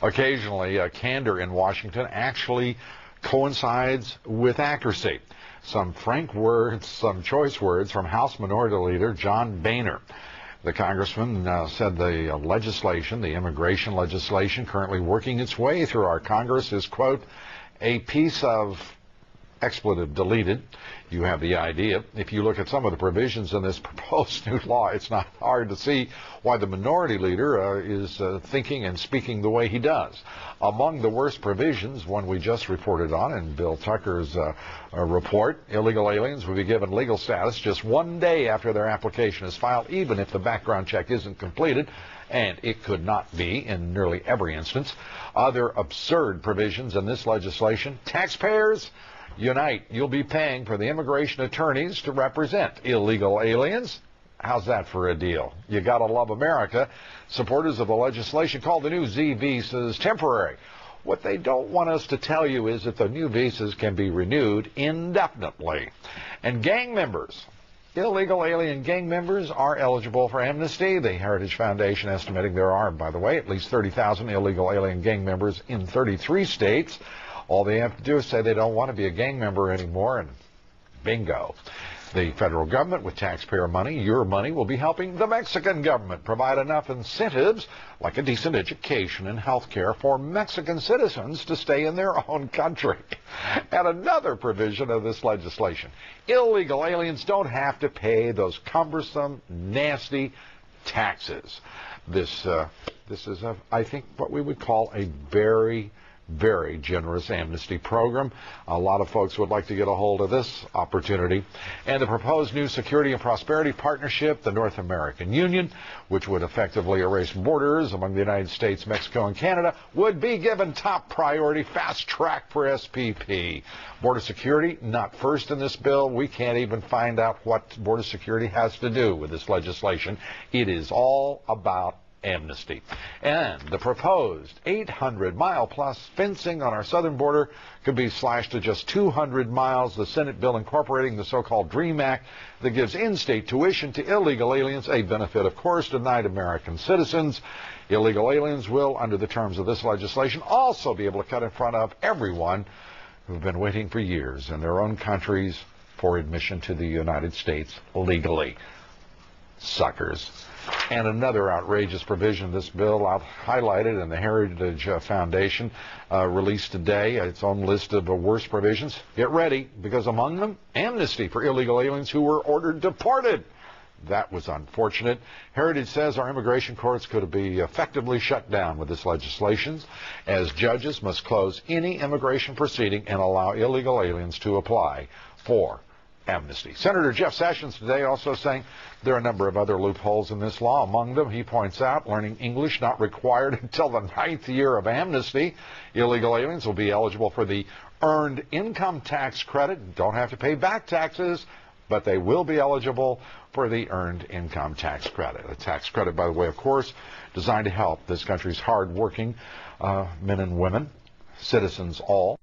Occasionally, candor in Washington actually coincides with accuracy. Some frank words, some choice words from House Minority Leader John Boehner. The congressman said the legislation, the immigration legislation currently working its way through our Congress is, quote, a piece of expletive deleted. You have the idea. If you look at some of the provisions in this proposed new law, it's not hard to see why the minority leader is thinking and speaking the way he does. Among the worst provisions, one we just reported on in Bill Tucker's report, illegal aliens will be given legal status just 1 day after their application is filed, even if the background check isn't completed, and it could not be in nearly every instance. Other absurd provisions in this legislation: taxpayers unite. You'll be paying for the immigration attorneys to represent illegal aliens. How's that for a deal? You gotta love America. Supporters of the legislation call the new Z visas temporary. What they don't want us to tell you is that the new visas can be renewed indefinitely. And gang members, illegal alien gang members, are eligible for amnesty. The Heritage Foundation estimating there are, by the way, at least 30,000 illegal alien gang members in 33 states. All they have to do is say they don't want to be a gang member anymore, and bingo. The federal government, with taxpayer money, your money, will be helping the Mexican government provide enough incentives, like a decent education and health care, for Mexican citizens to stay in their own country. And another provision of this legislation: illegal aliens don't have to pay those cumbersome, nasty taxes. This is, I think, what we would call a very generous amnesty program. A lot of folks would like to get a hold of this opportunity. And the proposed new Security and Prosperity Partnership, the North American Union, which would effectively erase borders among the United States, Mexico, and Canada, would be given top priority, fast track for SPP. Border security, not first in this bill. We can't even find out what border security has to do with this legislation. It is all about amnesty. And the proposed 800-mile-plus fencing on our southern border could be slashed to just 200 miles. The Senate bill incorporating the so-called DREAM Act that gives in-state tuition to illegal aliens, a benefit, of course, denied American citizens. Illegal aliens will, under the terms of this legislation, also be able to cut in front of everyone who've been waiting for years in their own countries for admission to the United States legally. Suckers. And another outrageous provision of this bill highlighted in the Heritage Foundation released today, its own list of worst provisions. Get ready, because among them, amnesty for illegal aliens who were ordered deported. That was unfortunate. Heritage says our immigration courts could be effectively shut down with this legislation, as judges must close any immigration proceeding and allow illegal aliens to apply for amnesty. Senator Jeff Sessions today also saying there are a number of other loopholes in this law. Among them, he points out, learning English not required until the 9th year of amnesty. Illegal aliens will be eligible for the earned income tax credit. Don't have to pay back taxes, but they will be eligible for the earned income tax credit. A tax credit, by the way, of course, designed to help this country's hard-working men and women, citizens all.